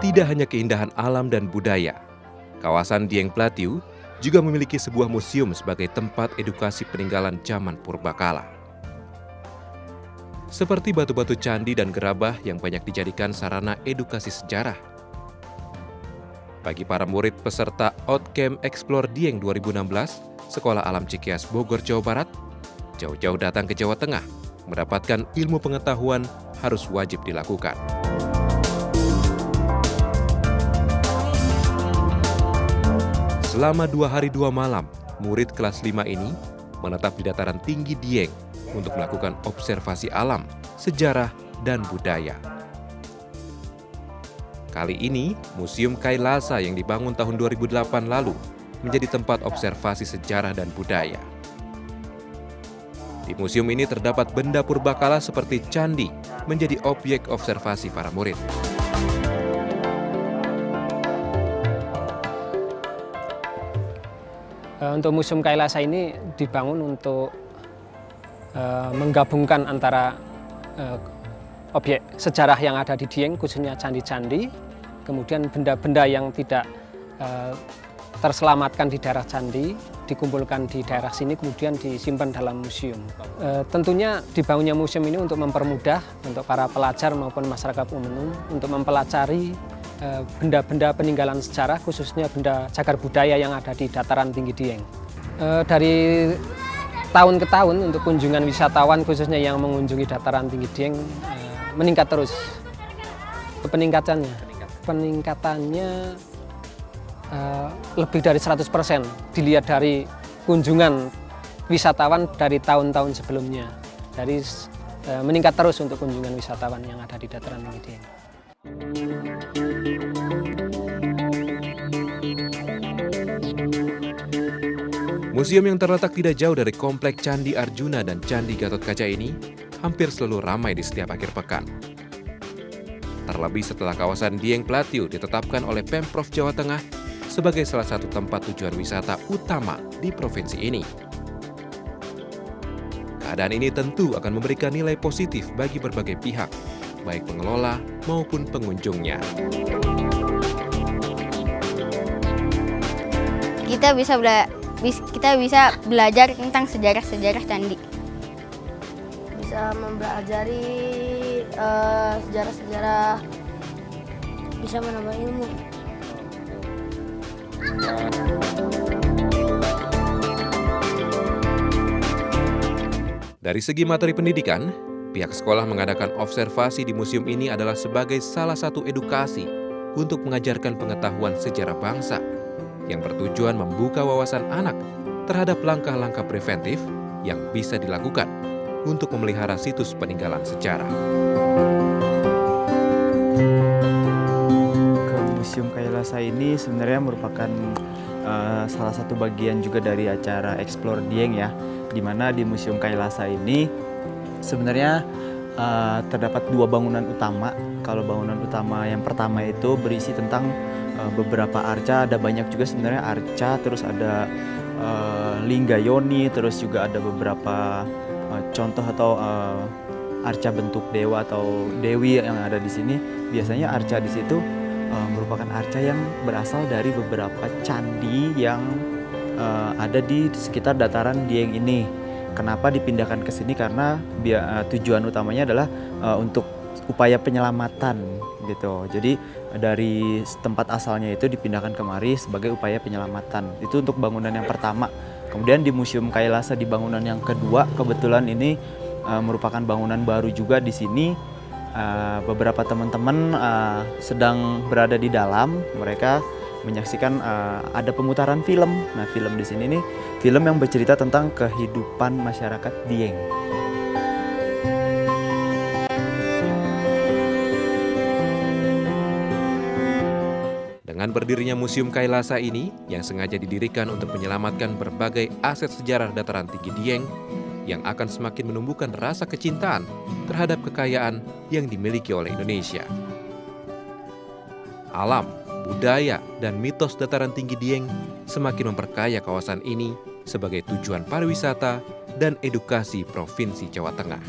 Tidak hanya keindahan alam dan budaya, kawasan Dieng Platiu juga memiliki sebuah museum sebagai tempat edukasi peninggalan zaman purbakala. Seperti batu-batu candi dan gerabah yang banyak dijadikan sarana edukasi sejarah. Bagi para murid peserta Outcamp Explore Dieng 2016, Sekolah Alam Cikias Bogor, Jawa Barat, jauh-jauh datang ke Jawa Tengah, mendapatkan ilmu pengetahuan harus wajib dilakukan. Selama 2 hari 2 malam, murid kelas 5 ini menetap di dataran tinggi Dieng untuk melakukan observasi alam, sejarah, dan budaya. Kali ini, Museum Kailasa yang dibangun tahun 2008 lalu menjadi tempat observasi sejarah dan budaya. Di museum ini terdapat benda purbakala seperti candi menjadi objek observasi para murid. Untuk Museum Kailasa ini dibangun untuk menggabungkan antara objek sejarah yang ada di Dieng, khususnya candi-candi, kemudian benda-benda yang tidak terselamatkan di daerah candi, dikumpulkan di daerah sini, kemudian disimpan dalam museum. Tentunya dibangunnya museum ini untuk mempermudah untuk para pelajar maupun masyarakat umum untuk mempelajari benda-benda peninggalan sejarah, khususnya benda cagar budaya yang ada di dataran tinggi Dieng. Dari tahun ke tahun untuk kunjungan wisatawan khususnya yang mengunjungi dataran tinggi Dieng meningkat terus. Peningkatannya lebih dari 100% dilihat dari kunjungan wisatawan dari tahun-tahun sebelumnya. Dari meningkat terus untuk kunjungan wisatawan yang ada di dataran tinggi Dieng. Museum yang terletak tidak jauh dari Komplek Candi Arjuna dan Candi Gatotkaca ini hampir selalu ramai di setiap akhir pekan. Terlebih setelah kawasan Dieng Platiu ditetapkan oleh Pemprov Jawa Tengah sebagai salah satu tempat tujuan wisata utama di provinsi ini. Keadaan ini tentu akan memberikan nilai positif bagi berbagai pihak, baik pengelola maupun pengunjungnya. Kita bisa belajar tentang sejarah-sejarah candi. Bisa mempelajari sejarah-sejarah, bisa menambah ilmu. Dari segi materi pendidikan, pihak sekolah mengadakan observasi di museum ini adalah sebagai salah satu edukasi untuk mengajarkan pengetahuan sejarah bangsa yang bertujuan membuka wawasan anak terhadap langkah-langkah preventif yang bisa dilakukan untuk memelihara situs peninggalan sejarah. Ke Museum Kailasa ini sebenarnya merupakan salah satu bagian juga dari acara Explore Dieng ya, di mana di Museum Kailasa ini sebenarnya terdapat 2 bangunan utama. Kalau bangunan utama yang pertama itu berisi tentang beberapa arca, ada banyak juga sebenarnya arca, terus ada lingga yoni, terus juga ada beberapa contoh atau arca bentuk dewa atau dewi yang ada di sini. Biasanya arca di situ merupakan arca yang berasal dari beberapa candi yang ada di sekitar dataran Dieng ini. Kenapa dipindahkan ke sini? Karena tujuan utamanya adalah untuk upaya penyelamatan gitu. Jadi dari tempat asalnya itu dipindahkan kemari sebagai upaya penyelamatan. Itu untuk bangunan yang pertama. Kemudian di Museum Kailasa di bangunan yang kedua, kebetulan ini merupakan bangunan baru juga di sini. Beberapa teman-teman sedang berada di dalam, mereka menyaksikan ada pemutaran film. Nah, film di sini nih film yang bercerita tentang kehidupan masyarakat Dieng. Dengan berdirinya Museum Kailasa ini, yang sengaja didirikan untuk menyelamatkan berbagai aset sejarah dataran tinggi Dieng, yang akan semakin menumbuhkan rasa kecintaan terhadap kekayaan yang dimiliki oleh Indonesia. Alam, budaya, dan mitos dataran tinggi Dieng semakin memperkaya kawasan ini sebagai tujuan pariwisata dan edukasi Provinsi Jawa Tengah.